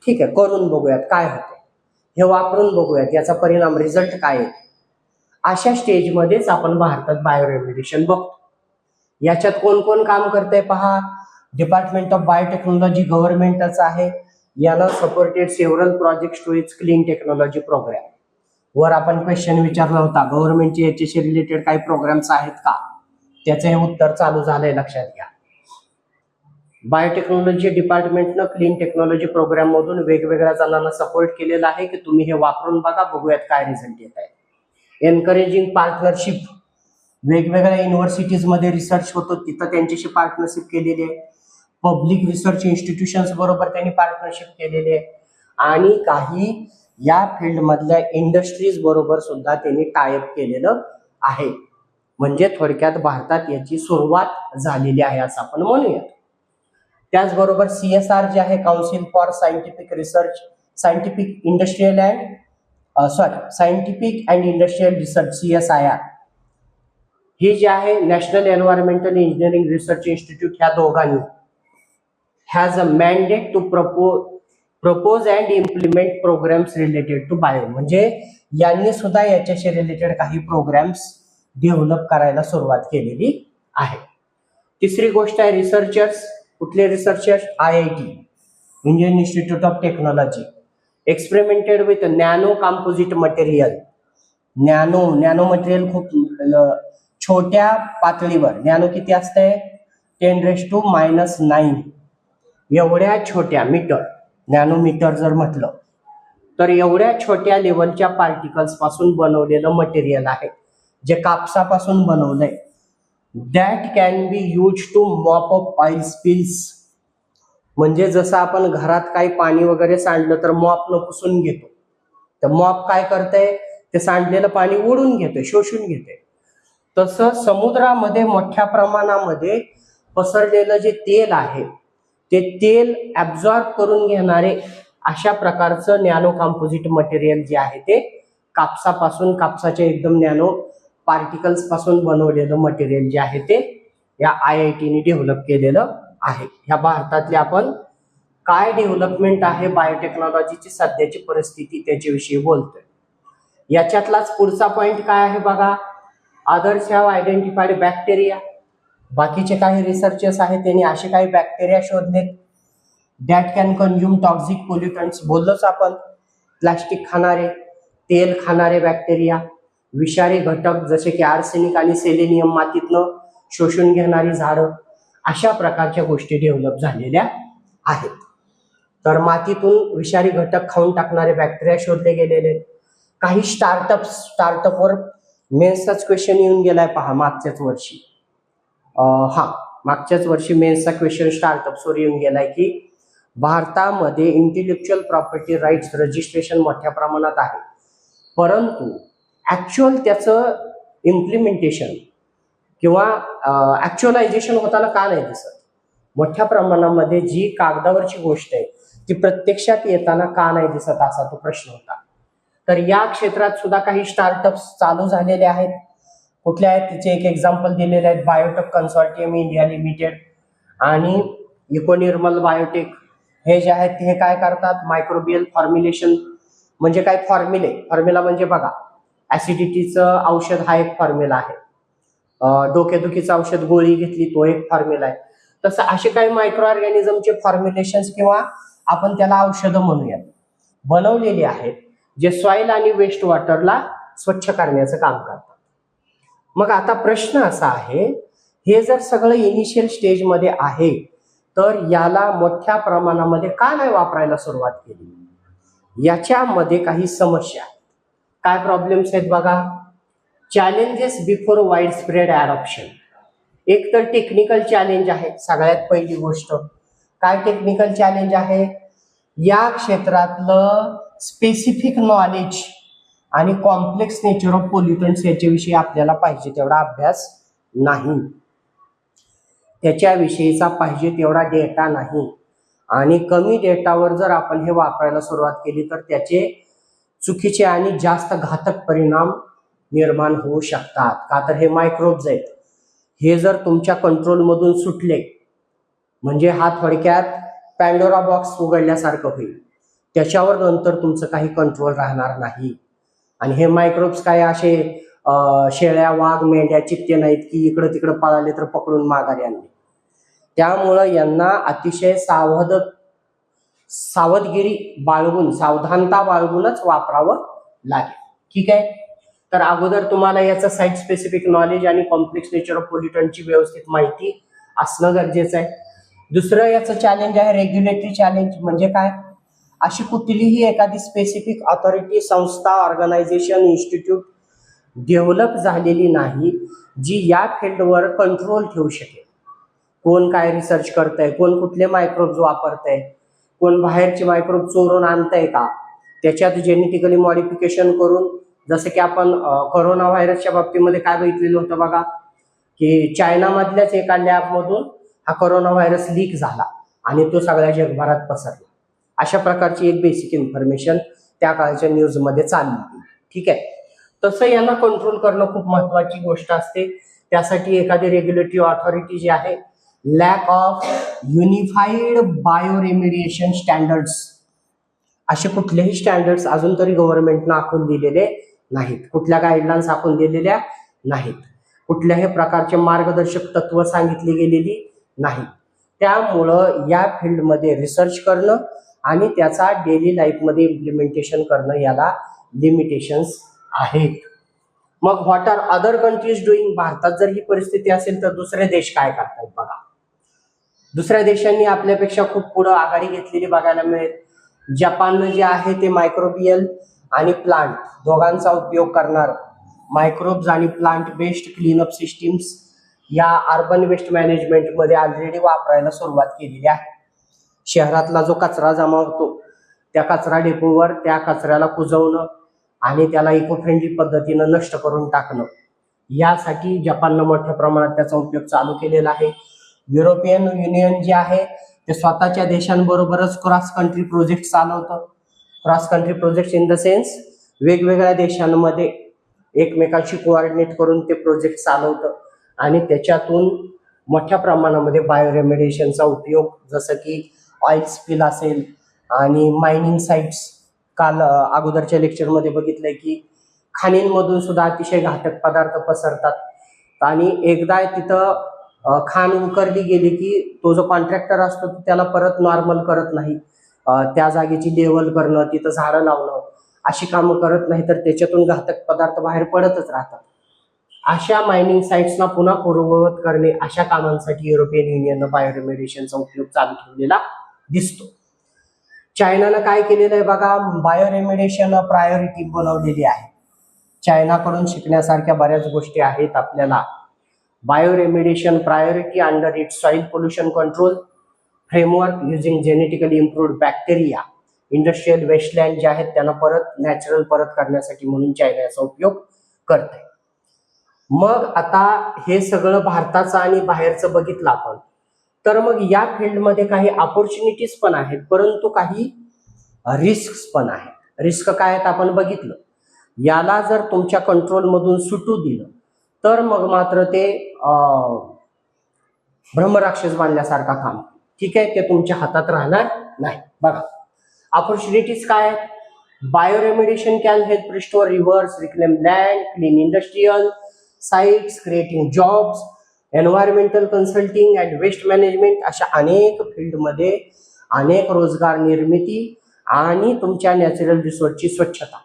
ठीक आहे, करून बघूयात काय होतं, हे वापरून बघूयात याचा परिणाम रिझल्ट काय आहे. अशा स्टेजमध्येच आपण भारतात बायोरेम्युनेशन बघतो. याच्यात कोण कोण काम करतंय पहा. डिपार्टमेंट ऑफ बायोटेक्नॉलॉजी गव्हर्नमेंटच आहे. यानं supported several projects to its clean technology programme. वर आपण क्वेश्चन विचारला होता, गव्हर्नमेंटचे याच्याशी रिलेटेड काही प्रोग्राम्स आहेत का, त्याचं हे उत्तर चालू झालंय, लक्षात घ्या. बायोटेक्नॉलॉजी डिपार्टमेंटनं क्लीन टेक्नॉलॉजी प्रोग्राम मधून वेगवेगळ्या जणांना सपोर्ट केलेला आहे की तुम्ही हे वापरून बघा, बघूयात काय रिझल्ट येत आहे. एनकरेजिंग पार्टनरशिप, वेगवेगळ्या युनिव्हर्सिटीजमध्ये रिसर्च होतो तिथं त्यांच्याशी पार्टनरशिप केलेली आहे. पब्लिक रिसर्च इन्स्टिट्यूशन्स बरोबर त्यांनी पार्टनरशिप केलेली आहे. आणि काही या फील्ड मधल्या इंडस्ट्रीज बरोबर सुद्धा त्यांनी टायअप केलेलं आहे. म्हणजे थोडक्यात भारतात याची सुरुवात झालेली आहे असं आपण म्हणूयात. त्याचबरोबर CSR जे आहे, council for scientific research, scientific industrial scientific and industrial research CSIR, हे जे आहे national environmental engineering research institute, ह्या दोघांनी has a mandate to propose and implement programmes related to bio. म्हणजे यांनी सुद्धा याच्याशी रिलेटेड काही प्रोग्राम्स डेव्हलप करायला सुरुवात केलेली आहे. तिसरी गोष्ट आहे रिसर्चर्स. कुठले researchers? IIT, Indian institute of technology, experimented with nano composite material. Nano material खूप छोट्या पातळीवर, नॅनो किती असते, 10⁻⁹ एवढ्या छोट्या मीटर, नॅनोमीटर जर म्हटलं तर एवढ्या छोट्या लेवलच्या पार्टिकल्स पासून बनवलेलं मटेरियल आहे, जे कापसापासून बनवलंय. That can be use to mop up oil spills. म्हणजे जसं आपण घरात काही पाणी वगैरे सांडलं तर मॉपनं पुसून घेतो, तर मॉप काय करतंय, ते सांडलेलं पाणी ओढून घेते, शोषून घेते. तसं समुद्रामध्ये मोठ्या प्रमाणामध्ये पसरलेलं जे तेल आहे ते तेल ऍब्झॉर्ब करून घेणारे अशा प्रकारचं नॅनो कॉम्पोजिट मटेरियल जे आहे ते कापसापासून, कापसाच्या एकदम नॅनो पार्टिकल्स पासून बनवलेलं मटेरियल जे आहे ते या IITने डेव्हलप केलेलं आहे. ह्या भारतातली आपण काय डेव्हलपमेंट आहे बायोटेक्नॉलॉजीची सध्याची परिस्थिती त्याच्याविषयी बोलतोय. याच्यातलाच पुढचा पॉइंट काय आहे बघा, अदर्स हॅव आयडेंटिफाईड बॅक्टेरिया. बाकीचे काही रिसर्चर्स आहेत त्यांनी असे काही बॅक्टेरिया शोधलेत that can consume toxic pollutants. बोललोच आपण, प्लास्टिक खाणारे, तेल खाणारे बॅक्टेरिया, विषारी घटक जसे की आर्सेनिक आणि सेलेनियम मातीतनं शोषून घेणारी झाडं, अशा प्रकारच्या गोष्टी डेव्हलप झालेल्या आहेत. तर मातीतून विषारी घटक खाऊन टाकणारे बॅक्टेरिया शोधले गेलेले. काही स्टार्टअपवर मेन्सचाच क्वेश्चन येऊन गेलाय पहा मागच्याच वर्षी. मागच्याच वर्षी मेन्सचा क्वेश्चन स्टार्टअप्सवर येऊन गेलाय की भारतामध्ये इंटेलेक्च्युअल प्रॉपर्टी राईट्स रजिस्ट्रेशन मोठ्या प्रमाणात आहे, परंतु ऍक्च्युअल त्याचं इम्प्लिमेंटेशन किंवा ऍक्च्युअलायझेशन होताना का नाही दिसत. मोठ्या प्रमाणामध्ये जी कागदावरची गोष्ट आहे ती प्रत्यक्षात येताना का नाही दिसत असा तो प्रश्न होता. तर या क्षेत्रात सुद्धा काही स्टार्टअप्स चालू झालेले आहेत. कुठले आहेत त्याचे एक एक्झाम्पल दिलेले आहेत, बायोटेक कन्सॉर्टियम इंडिया लिमिटेड आणि इकोनिर्मल बायोटेक. हे जे आहेत हे काय करतात, मायक्रोबियल फॉर्म्युलेशन. म्हणजे काय फॉर्म्युला म्हणजे बघा, ऍसिडिटीचं औषध हा एक फॉर्म्युला आहे, डोकेदुखीचं औषध गोळी घेतली तो एक फॉर्म्युला आहे. तसं असे काही मायक्रो ऑर्गॅनिझमचे फॉर्म्युलेशन्स किंवा आपण त्याला औषधं म्हणूयात बनवलेली आहेत, जे सॉइल आणि वेस्ट वॉटरला स्वच्छ करण्याचं काम करतात. मग आता प्रश्न असा आहे, हे जर सगळं इनिशियल स्टेजमध्ये आहे तर याला मोठ्या प्रमाणामध्ये का नाही वापरायला सुरुवात केली. याच्यामध्ये काही समस्या, काय प्रॉब्लेम्स आहेत बघा. Challenges before wide spread adoption. एक तर टेक्निकल चॅलेंज आहे. सगळ्यात पहिली गोष्ट काय टेक्निकल चॅलेंज आहे, या क्षेत्रातलं स्पेसिफिक नॉलेज आणि कॉम्प्लेक्स नेचर ऑफ पोल्युटंट्स याच्याविषयी आपल्याला पाहिजे तेवढा अभ्यास नाही, त्याच्याविषयीचा पाहिजे तेवढा डेटा नाही. आणि कमी डेटावर जर आपण हे वापरायला सुरुवात केली तर त्याचे चुकीचे आणि जास्त घातक परिणाम निर्माण होऊ शकतात. का तर हे मायक्रोब्स आहेत. हे जर तुमच्या कंट्रोलमधून सुटले म्हणजे हा थोडक्यात पॅन्डोरा बॉक्स उघडल्यासारखं होईल. त्याच्यावर नंतर तुमचं काही कंट्रोल राहणार नाही. आणि हे मायक्रोब्स काय असे शेळ्या, वाघ, मेंढ्या, चित्ते नाहीत की इकडं तिकडं पळाले तर पकडून माघारी आणले. त्यामुळं यांना अतिशय सावधगिरी बाळगून, सावधानता बाळगूनच वापरावं लागेल. ठीक आहे. तर अगोदर तुम्हाला याचं साईट स्पेसिफिक नॉलेज आणि कॉम्प्लेक्स नेचर ऑफ पोल्युटंटची व्यवस्थित माहिती असणं गरजेचं आहे. दुसरं याचं चॅलेंज आहे रेग्युलेटरी चॅलेंज. म्हणजे काय, अशी कुठलीही एखादी स्पेसिफिक ऑथॉरिटी, संस्था, ऑर्गनायझेशन, इन्स्टिट्यूट डेव्हलप झालेली नाही जी या फील्डवर कंट्रोल ठेवू शकेल. कोण काय रिसर्च करतंय, कोण कुठले मायक्रोब्स वापरतंय, कोण बाहेरचे मायक्रोब चोरून आणतंय का, त्याच्यात जेनेटिकली मॉडिफिकेशन करून, जसं की आपण कोरोना व्हायरसच्या बाबतीमध्ये काय बघितलेलं होतं बघा, की चायनामधल्याच एका लॅबमधून हा कोरोना व्हायरस लीक झाला आणि तो सगळ्या जगभरात पसरला. अशा प्रकारची एक बेसिक इन्फॉर्मेशन त्या काळच्या न्यूजमध्ये चालली. ठीक आहे. तसं यांना कंट्रोल करणं खूप महत्वाची गोष्ट असते. त्यासाठी एखादी रेग्युलेटरी ऑथॉरिटी जी आहे, lack of unified bioremediation standards, असे कुठलेही स्टँडर्ड्स अजून तरी गव्हर्नमेंटनं आखून दिलेले नाहीत. कुठल्या गाईडलाईन्स आखून दिलेल्या नाहीत. कुठल्याही प्रकारचे मार्गदर्शक तत्व सांगितली गेलेली नाहीत. त्यामुळं या फील्डमध्ये रिसर्च करणं आणि त्याचा डेली लाईफमध्ये इम्प्लिमेंटेशन करणं याला लिमिटेशन्स आहेत. मग what are other countries doing? भारतात जर ही परिस्थिती असेल तर दुसरे देश काय करतात बघा. दुसऱ्या देशांनी आपल्यापेक्षा खूप पुढे आघाडी घेतलेली बघायला मिळेल. जपाननं जे आहे ते मायक्रोबियल आणि प्लांट दोघांचा उपयोग करणार मायक्रोब्स आणि प्लांट बेस्ड क्लीनअप सिस्टीम्स या अर्बन वेस्ट मॅनेजमेंटमध्ये ऑलरेडी वापरायला सुरुवात केलेली आहे. शहरातला जो कचरा जमा होतो त्या कचरा डेपोवर त्या कचऱ्याला कुजवणं आणि त्याला इको फ्रेंडली पद्धतीनं नष्ट करून टाकणं, यासाठी जपाननं मोठ्या प्रमाणात त्याचा उपयोग चालू केलेला आहे. युरोपियन युनियन जे आहे ते स्वतःच्या देशांबरोबरच क्रॉस कंट्री प्रोजेक्ट चालवतं. Cross country project in the sense वेगवेगळ्या देशांमध्ये एकमेकांशी कोऑर्डिनेट करून ते प्रोजेक्ट चालवतं आणि त्याच्यातून मोठ्या प्रमाणामध्ये बायोरेमिडिएशनचा उपयोग, जसं की ऑइल स्पिल असेल आणि मायनिंग साइट्स, काल अगोदरच्या लेक्चरमध्ये बघितलंय की खाणींमधून सुद्धा अतिशय घातक पदार्थ पसरतात आणि एकदा तिथं खाण उकरली गेली की तो जो कॉन्ट्रॅक्टर असतो त्याला परत नॉर्मल करत नाही. त्या जागेची लेवल करणं, तिथं झाडं लावणं अशी कामं करत नाही, तर त्याच्यातून घातक पदार्थ बाहेर पडतच राहतात. अशा मायनिंग साइट्सना पुन्हा पूर्ववत करणे, अशा कामांसाठी युरोपियन युनियननं बायोरेमिडिएशनचा उपयोग चालू ठेवलेला दिसतो. चायनानं काय केलेलं आहे बघा, बायोरेमिडिएशन प्रायोरिटी बनवलेली आहे. चायनाकडून शिकण्यासारख्या बऱ्याच गोष्टी आहेत आपल्याला. Bioremediation priority under its soil pollution control framework using genetically improved bacteria, industrial Westland जे आहेत त्यांना परत नॅचरल परत करण्यासाठी म्हणून चायना याचा उपयोग करते. मग आता हे सगळं भारताचं आणि बाहेरचं बघितलं आपण, तर मग या फील्डमध्ये काही ऑपॉर्च्युनिटीज पण आहेत, परंतु काही रिस्क पण आहेत. रिस्क काय आहेत आपण बघितलं. याला जर तुमच्या कंट्रोलमधून सुटू दिलं तर मग मात्र ते ब्रह्मराक्षस बांधल्यासारखा काम. ठीक आहे, ते तुमच्या हातात राहणार नाही. बघा ऑपॉर्च्युनिटीज काय आहेत. Bioremediation can help restore rivers, reclaim land, clean industrial sites, creating jobs, environmental consulting and waste management, अशा अनेक फील्डमध्ये अनेक रोजगार निर्मिती आणि तुमच्या नॅचरल रिसोर्सची स्वच्छता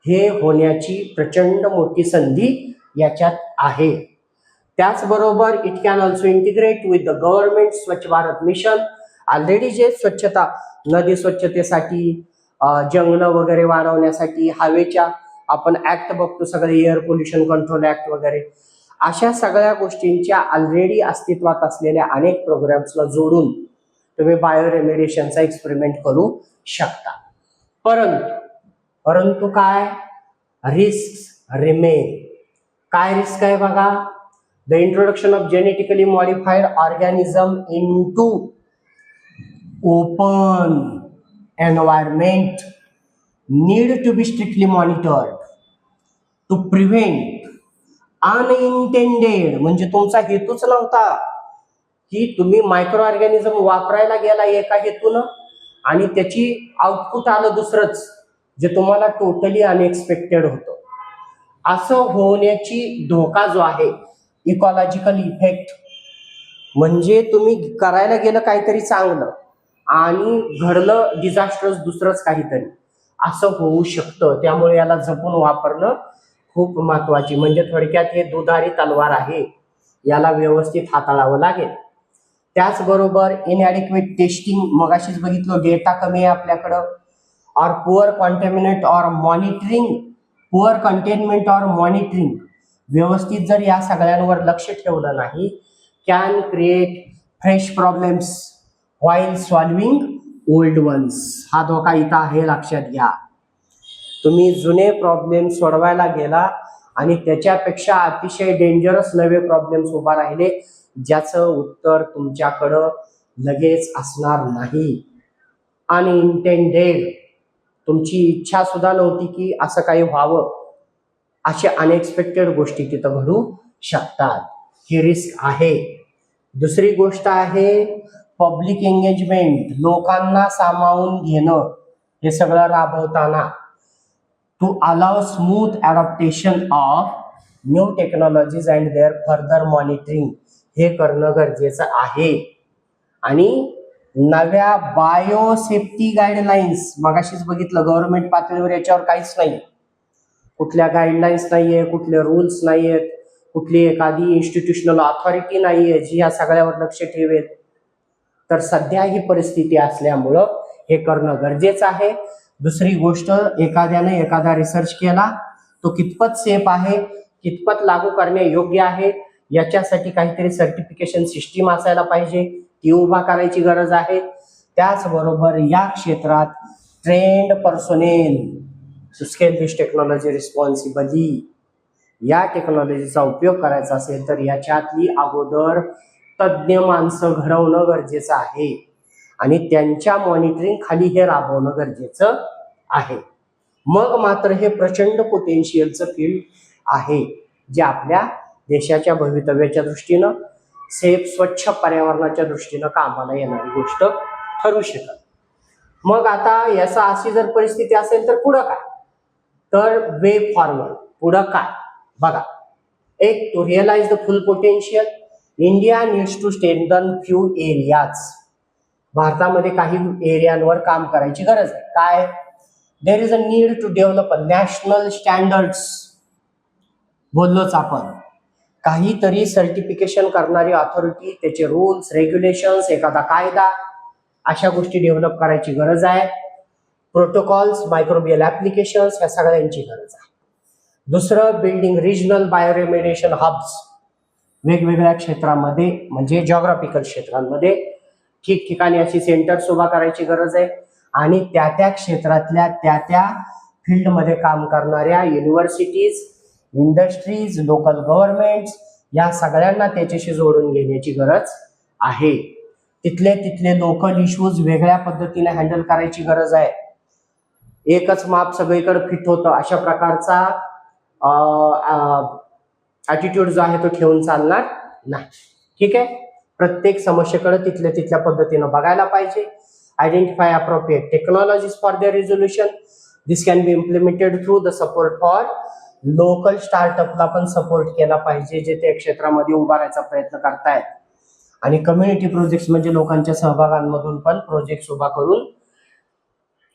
हे होण्याची प्रचंड मोठी संधी याच्यात आहे. त्याचबरोबर it can also integrate with the government स्वच्छ भारत मिशन. ऑलरेडी जे स्वच्छता, नदी स्वच्छतेसाठी, जंगलं वगैरे वाढवण्यासाठी, हवेच्या आपण ऍक्ट बघतो सगळे, एअर पोल्युशन कंट्रोल ऍक्ट वगैरे, अशा सगळ्या गोष्टींच्या ऑलरेडी अस्तित्वात असलेल्या अनेक प्रोग्राम्सला जोडून तुम्ही बायोरेमिडिएशनचा एक्सपेरिमेंट करू शकता. परंतु काय रिस्क रिमेन. काय रिस्क आहे बघा. The introduction of genetically modified organism into open environment need to be strictly monitored. To prevent unintended, म्हणजे तुमचा हेतूच नव्हता की तुम्ही मायक्रो ऑर्गॅनिझम वापरायला गेला एका हेतून आणि त्याची आउटपुट आलं दुसरंच, जे तुम्हाला टोटली अनएक्सपेक्टेड होतं. असं होण्याची धोका जो आहे इकॉलॉजिकल इफेक्ट, म्हणजे तुम्ही करायला गेलं काहीतरी चांगलं आणि घडलं डिझास्टर्स दुसरंच काहीतरी, असं होऊ शकतं. त्यामुळे याला जपून वापरणं खूप महत्वाची, म्हणजे थोडक्यात हे दुधारी तलवार आहे, याला व्यवस्थित हाताळावं लागेल. त्याचबरोबर इनॲडिक्वेट टेस्टिंग, मगाशीच बघितलं डेटा कमी आहे आपल्याकडं, और poor contaminate or monitoring, poor containment or monitoring, व्यवस्थित जर या सगळ्यांवर लक्ष ठेवलं नाही, can create fresh problems while solving old ones. हा धोका इथं आहे, लक्षात घ्या. तुम्ही जुने प्रॉब्लेम सोडवायला गेला आणि त्याच्यापेक्षा अतिशय डेंजरस नवे प्रॉब्लेम्स उभा राहिले, ज्याचं उत्तर तुमच्याकडं लगेच असणार नाही. अनइंटेंडेड, तुमची इच्छा सुद्धा नव्हती की असं काही व्हावं, अशा अनएक्सपेक्टेड गोष्टी तिथं घडू शकतात. ही रिस्क आहे. दुसरी गोष्ट आहे पब्लिक एंगेजमेंट, लोकांना सामावून घेणं. हे सगळं राबवताना to allow smooth adaptation of new technologies and their further monitoring, हे करणं गरजेचं आहे. आणि नव्या बायोसेफ्टी गाईडलाईन्स, मगाशीच बघितलं गव्हर्नमेंट पातळीवर याच्यावर काहीच नाही, कुठल्या गाईडलाईन्स नाहीये, कुठले रूल्स नाहीयेत, कुठली एखादी इन्स्टिट्यूशनल ऑथॉरिटी नाहीये जी या सगळ्यावर लक्ष ठेवेल. तर सध्या ही परिस्थिती असल्यामुळं हे करणं गरजेचं आहे. दुसरी गोष्ट, एखाद्याने एखादा रिसर्च केला, तो कितपत सेफ आहे, कितपत लागू करणे योग्य आहे, याच्यासाठी काहीतरी सर्टिफिकेशन सिस्टीम असायला पाहिजे, ती उभा करायची गरज आहे. त्याचबरोबर या क्षेत्रात trained personnel to scale this technology responsibly, या टेक्नॉलॉजीचा उपयोग करायचा असेल तर याच्यातली अगोदर तज्ज्ञ माणसं घडवणं गरजेचं आहे आणि त्यांच्या मॉनिटरिंग खाली हे राबवणं गरजेचं आहे. मग मात्र हे प्रचंड पोटेन्शियलचं फील्ड आहे, जे आपल्या देशाच्या भवितव्याच्या दृष्टीनं, सेफ स्वच्छ पर्यावरणाच्या दृष्टीनं कामाला येणारी गोष्ट ठरू शकत. मग आता याचा अशी जर परिस्थिती असेल तर पुढं काय, तर वे फॉरवर्ड, पुढं काय बघा. एक, to realise the full potential, India needs to strengthen few areas. भारतामध्ये काही एरियांवर काम करायची गरज आहे. काय, there is a need to develop a national standards, बोललोच आपण, काहीतरी सर्टिफिकेशन करणारी ऑथॉरिटी, त्याचे रूल्स रेग्युलेशन्स, एखादा कायदा, अशा गोष्टी डेव्हलप करायची गरज आहे. प्रोटोकॉल्स, मायक्रोबियल ऍप्लिकेशन्स, ह्या सगळ्यांची गरज आहे. दुसरं, बिल्डिंग रिजनल बायोरेमेडिएशन हब्स, वेगवेगळ्या क्षेत्रामध्ये म्हणजे जॉग्राफिकल क्षेत्रांमध्ये ठिकठिकाणी अशी सेंटर्स उभा करायची गरज आहे आणि त्या त्या क्षेत्रातल्या त्या त्या फील्डमध्ये काम करणाऱ्या युनिव्हर्सिटीज, इंडस्ट्रीज, लोकल गव्हर्नमेंट्स, या सगळ्यांना त्याच्याशी जोडून घेण्याची गरज आहे. तिथले लोकल इश्यूज वेगळ्या पद्धतीने हँडल करायची गरज आहे. एकच माप सगळीकडे फिट होतं अशा प्रकारचा ॲटिट्यूड जो आहे तो ठेवून चालणार नाही. ठीक आहे, प्रत्येक समस्येकडे तिथल्या पद्धतीनं बघायला पाहिजे. Identify appropriate technologies for their resolution. This can be implemented through the support for local स्टार्टअपला पण सपोर्ट केला पाहिजे, जे त्या क्षेत्रामध्ये उभारायचा प्रयत्न करतायत. आणि कम्युनिटी प्रोजेक्ट्स म्हणजे लोकांच्या सहभागांमधून पण प्रोजेक्ट्स उभा करून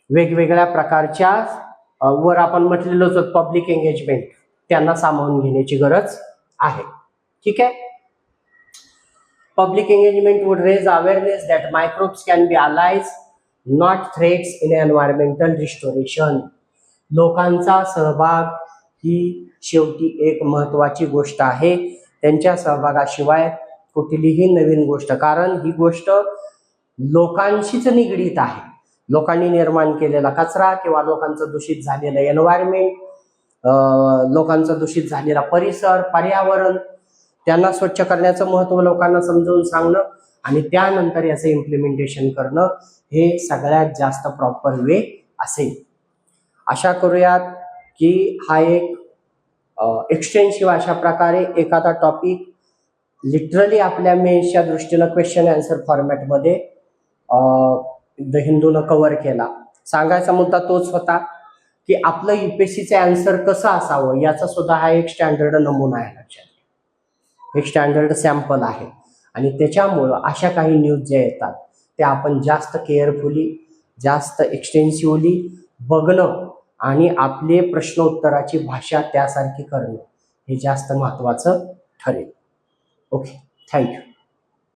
वेगवेगळ्या प्रकारच्या वर आपण म्हटलेलोच पब्लिक एंगेजमेंट, त्यांना सामावून घेण्याची गरज आहे. ठीक आहे, public engagement would raise awareness that microbes can be allies not threats in environmental restoration. लोकांचा सहभाग ही शेवटी एक महत्वाची गोष्ट आहे. त्यांच्या सहभागाशिवाय कुठलीही नवीन गोष्ट, कारण ही गोष्ट लोकांशीच निगडीत आहे. लोकांनी निर्माण केलेला कचरा किंवा लोकांचं दूषित झालेलं एन्व्हायरमेंट, लोकांचा दूषित झालेला परिसर, पर्यावरण, त्यांना स्वच्छ करण्याचं महत्त्व लोकांना समजावून सांगणं आणि त्यानंतर याचं इम्प्लिमेंटेशन करणं हे सगळ्यात जास्त प्रॉपर वे असेल. आशा करूयात की हा एक एक्सटेन्सिव्ह अशा प्रकारे एखादा टॉपिक लिटरली आपल्या मेन्सच्या दृष्टीनं क्वेश्चन आन्सर फॉर्मॅटमध्ये द हिंदूनं कव्हर केला. सांगायचा मुद्दा तोच होता की आपलं UPSCचं आन्सर कसं असावं याचा सुद्धा हा एक स्टँडर्ड नमुना आहे. लक्षात, एक स्टँडर्ड सॅम्पल आहे. आणि त्याच्यामुळं अशा काही न्यूज ज्या येतात त्या आपण जास्त केअरफुली, जास्त एक्सटेन्सिव्हली बघणं आणि आपले प्रश्नोत्तराची भाषा त्यासारखी करणं हे जास्त महत्त्वाचं ठरेल. Okay, thank you.